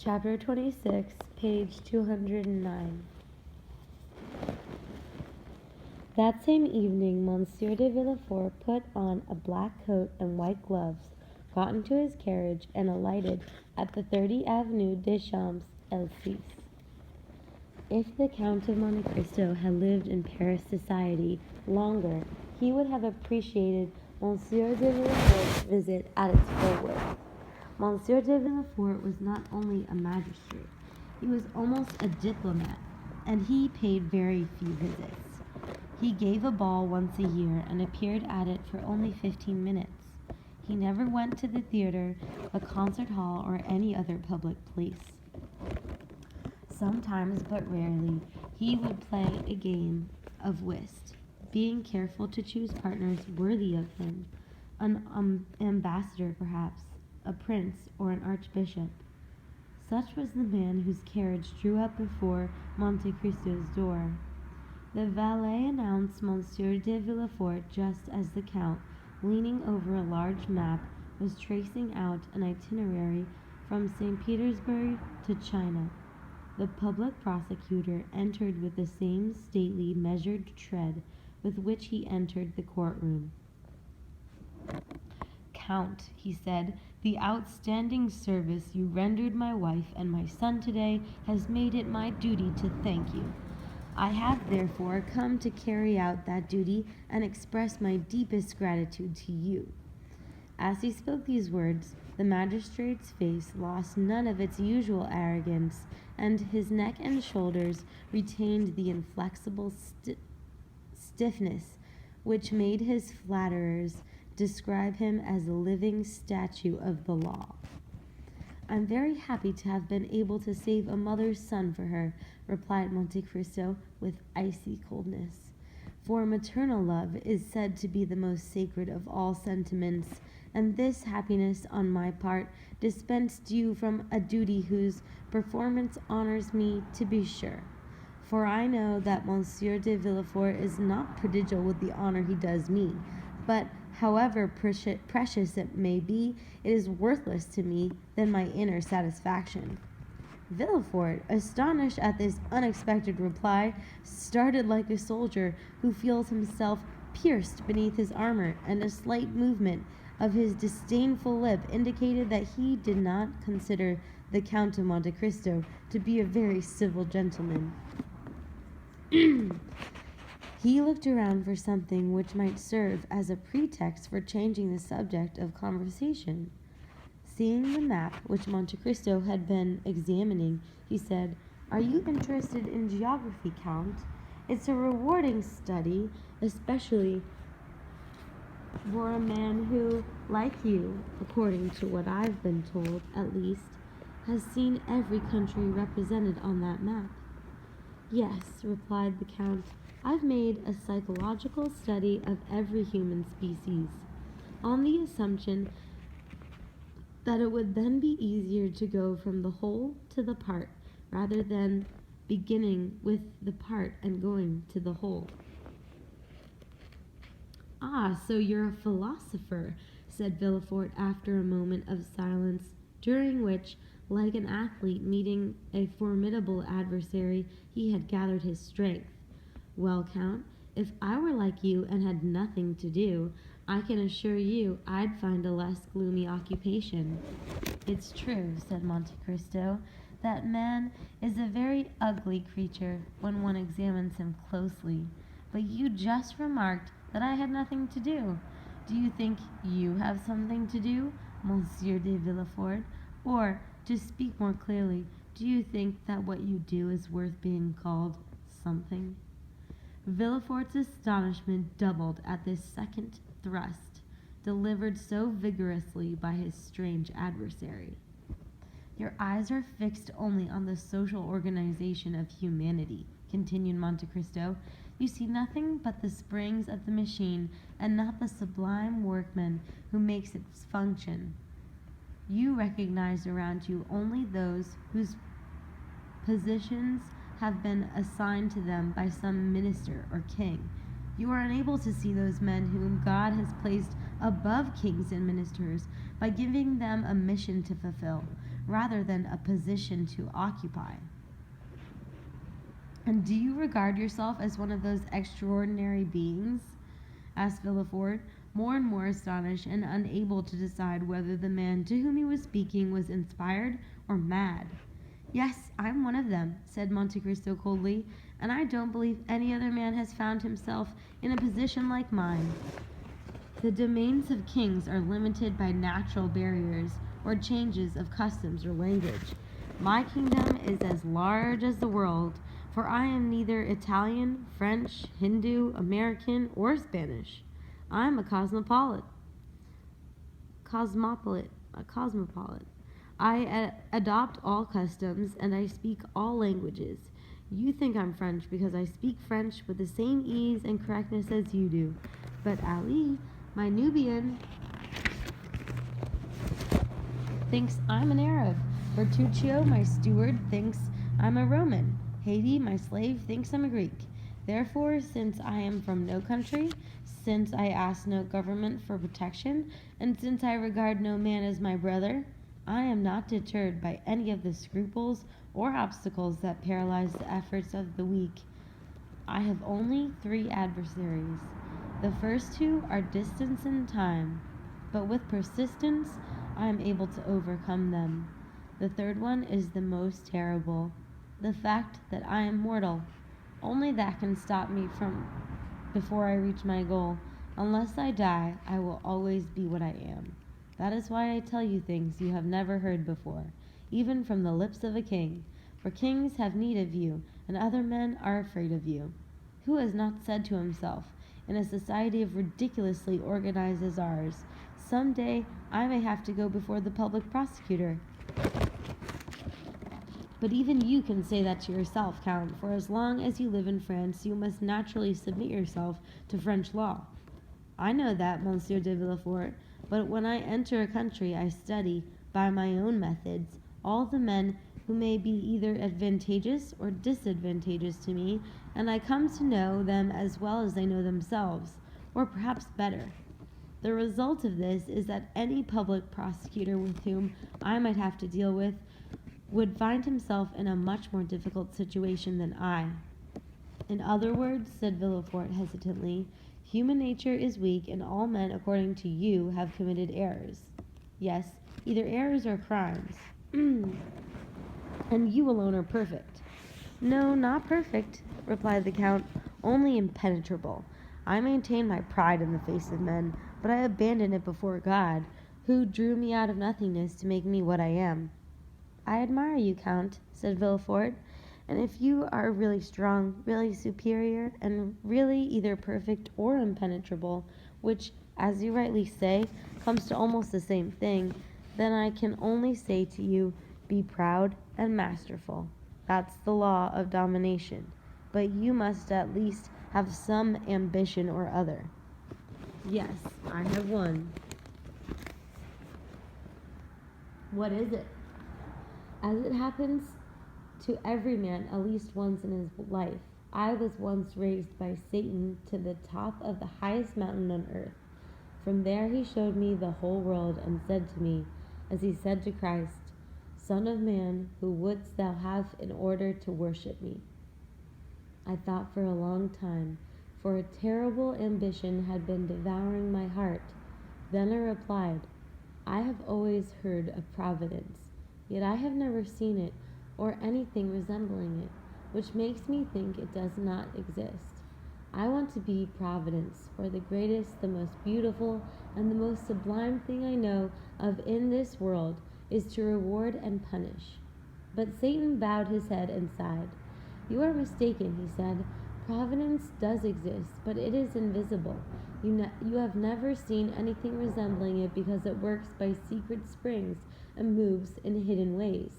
Chapter 26, page 209. That same evening, Monsieur de Villefort put on a black coat and white gloves, got into his carriage, and alighted at the 30 Avenue des Champs-Élysées. If the Count of Monte Cristo had lived in Paris society longer, he would have appreciated Monsieur de Villefort's visit at its full width. Monsieur de Villefort was not only a magistrate, he was almost a diplomat, and he paid very few visits. He gave a ball once a year and appeared at it for only 15 minutes. He never went to the theater, a concert hall, or any other public place. Sometimes, but rarely, he would play a game of whist, being careful to choose partners worthy of him, an ambassador perhaps, a prince, or an archbishop. Such was the man whose carriage drew up before Monte Cristo's door. The valet announced Monsieur de Villefort just as the Count, leaning over a large map, was tracing out an itinerary from St. Petersburg to China. The public prosecutor entered with the same stately, measured tread with which he entered the courtroom. "Count," he said, "the outstanding service you rendered my wife and my son today has made it my duty to thank you. I have, therefore, come to carry out that duty and express my deepest gratitude to you." As he spoke these words, the magistrate's face lost none of its usual arrogance, and his neck and shoulders retained the inflexible stiffness which made his flatterers describe him as a living statue of the law. "I'm very happy to have been able to save a mother's son for her," replied Monte Cristo with icy coldness. "For maternal love is said to be the most sacred of all sentiments, and this happiness on my part dispensed you from a duty whose performance honors me, to be sure. For I know that Monsieur de Villefort is not prodigal with the honor he does me, but however precious it may be, it is worthless to me than my inner satisfaction." Villefort, astonished at this unexpected reply, started like a soldier who feels himself pierced beneath his armor, and a slight movement of his disdainful lip indicated that he did not consider the Count of Monte Cristo to be a very civil gentleman. He looked around for something which might serve as a pretext for changing the subject of conversation. Seeing the map which Monte Cristo had been examining, he said, "Are you interested in geography, Count? It's a rewarding study, especially for a man who, like you, according to what I've been told, at least, has seen every country represented on that map." "Yes," replied the Count, "I've made a psychological study of every human species, on the assumption that it would then be easier to go from the whole to the part, rather than beginning with the part and going to the whole." "Ah, so you're a philosopher," said Villefort after a moment of silence, during which, like an athlete meeting a formidable adversary, he had gathered his strength. "Well, Count, if I were like you and had nothing to do, I can assure you I'd find a less gloomy occupation." "It's true," said Monte Cristo, "that man is a very ugly creature when one examines him closely. But you just remarked that I had nothing to do. Do you think you have something to do, Monsieur de Villefort? Or, to speak more clearly, do you think that what you do is worth being called something?" Villefort's astonishment doubled at this second thrust, delivered so vigorously by his strange adversary. "Your eyes are fixed only on the social organization of humanity," continued Monte Cristo. "You see nothing but the springs of the machine, and not the sublime workman who makes it function. You recognize around you only those whose positions have been assigned to them by some minister or king. You are unable to see those men whom God has placed above kings and ministers by giving them a mission to fulfill. rather than a position to occupy. And do you regard yourself as one of those extraordinary beings? Asked Villefort, more and more astonished and unable to decide whether the man to whom he was speaking was inspired or mad. Yes, I'm one of them, said Monte Cristo coldly, and I don't believe any other man has found himself in a position like mine. The domains of kings are limited by natural barriers or changes of customs or language. My kingdom is as large as the world, for I am neither Italian, French, Hindu, American, or Spanish. I am a cosmopolite. I adopt all customs, and I speak all languages. You think I'm French because I speak French with the same ease and correctness as you do. But Ali, my Nubian, thinks I'm an Arab. Bertuccio, my steward, thinks I'm a Roman. Haiti, my slave, thinks I'm a Greek. Therefore, since I am from no country, since I ask no government for protection, and since I regard no man as my brother, I am not deterred by any of the scruples or obstacles that paralyze the efforts of the weak. I have only 3 adversaries. The first 2 are distance and time, but with persistence I am able to overcome them. The third one is the most terrible, the fact that I am mortal. Only that can stop me from before I reach my goal. Unless I die, I will always be what I am. That is why I tell you things you have never heard before, even from the lips of a king. For kings have need of you, and other men are afraid of you. Who has not said to himself, in a society of ridiculously organized as ours, some day I may have to go before the public prosecutor? But even you can say that to yourself, Count, for as long as you live in France, you must naturally submit yourself to French law. I know that, Monsieur de Villefort, but when I enter a country, I study, by my own methods, all the men who may be either advantageous or disadvantageous to me, and I come to know them as well as they know themselves, or perhaps better. The result of this is that any public prosecutor with whom I might have to deal with would find himself in a much more difficult situation than I. In other words, said Villefort hesitantly, human nature is weak, and all men, according to you, have committed errors. Yes, either errors or crimes. And you alone are perfect. No, not perfect, replied the Count, only impenetrable. I maintain my pride in the face of men, but I abandon it before God, who drew me out of nothingness to make me what I am. I admire you, Count, said Villefort, and if you are really strong, really superior, and really either perfect or impenetrable, which, as you rightly say, comes to almost the same thing, then I can only say to you, be proud and masterful. That's the law of domination. But you must at least have some ambition or other. Yes, I have one. What is it? As it happens to every man at least once in his life, I was once raised by Satan to the top of the highest mountain on earth. From there he showed me the whole world and said to me, as he said to Christ, Son of man, who wouldst thou have in order to worship me? I thought for a long time, for a terrible ambition had been devouring my heart. Then I replied, I have always heard of providence, yet I have never seen it or anything resembling it, which makes me think it does not exist. I want to be providence, for the greatest, the most beautiful, and the most sublime thing I know of in this world is to reward and punish. But Satan bowed his head and sighed. You are mistaken, he said. Providence does exist, but it is invisible. You have never seen anything resembling it because it works by secret springs and moves in hidden ways.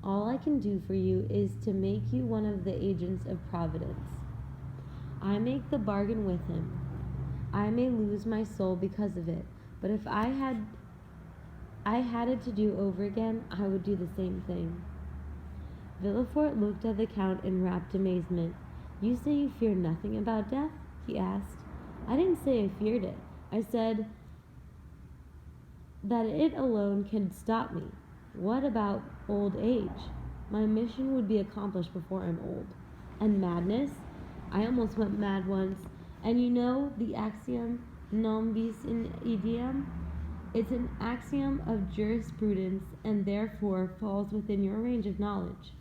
All I can do for you is to make you one of the agents of Providence. I make the bargain with him. I may lose my soul because of it, but if I had it to do over again, I would do the same thing. Villefort looked at the Count in rapt amazement. You say you fear nothing about death? He asked. I didn't say I feared it. I said that it alone can stop me. What about old age? My mission would be accomplished before I'm old. And madness? I almost went mad once. And you know the axiom non bis in idem? It's an axiom of jurisprudence and therefore falls within your range of knowledge.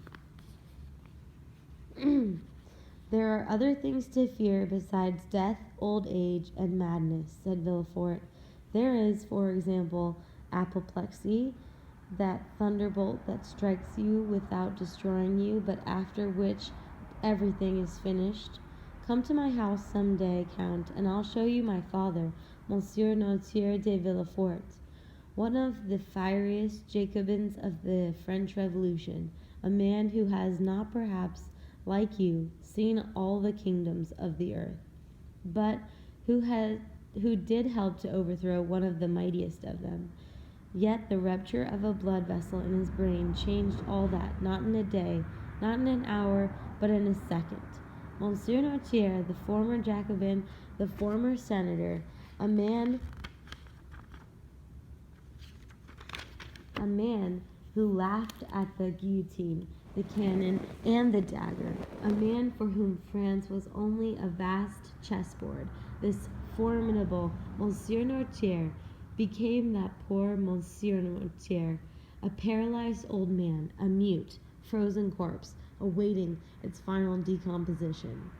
There are other things to fear besides death, old age, and madness, said Villefort. There is, for example, apoplexy, that thunderbolt that strikes you without destroying you, but after which everything is finished. Come to my house some day, Count, and I'll show you my father, Monsieur Noirtier de Villefort, one of the fieriest Jacobins of the French Revolution, a man who has not perhaps, like you, seen all the kingdoms of the earth, but who did help to overthrow one of the mightiest of them. Yet the rupture of a blood vessel in his brain changed all that, not in a day, not in an hour, but in a second. Monsieur Noirtier, the former Jacobin, the former senator, a man who laughed at the guillotine, the cannon, and the dagger, a man for whom France was only a vast chessboard, this formidable Monsieur Noirtier became that poor Monsieur Noirtier, a paralyzed old man, a mute, frozen corpse, awaiting its final decomposition.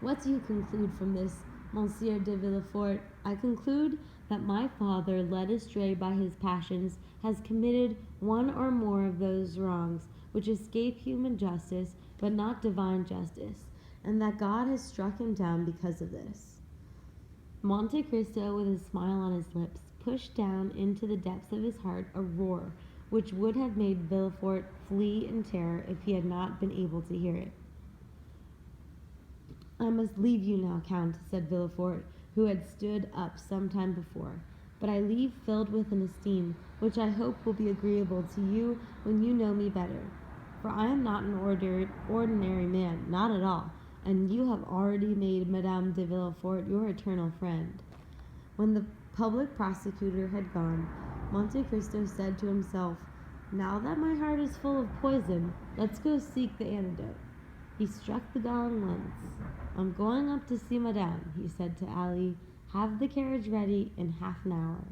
What do you conclude from this, Monsieur de Villefort? I conclude that my father, led astray by his passions, has committed one or more of those wrongs which escape human justice, but not divine justice, and that God has struck him down because of this. Monte Cristo, with a smile on his lips, pushed down into the depths of his heart a roar which would have made Villefort flee in terror if he had not been able to hear it. I must leave you now, Count, said Villefort, who had stood up some time before, but I leave filled with an esteem which I hope will be agreeable to you when you know me better. For I am not an ordinary man, not at all, and you have already made Madame de Villefort your eternal friend. When the public prosecutor had gone, Monte Cristo said to himself, now that my heart is full of poison, let's go seek the antidote. He struck the gong once. I'm going up to see Madame, he said to Ali. Have the carriage ready in half an hour.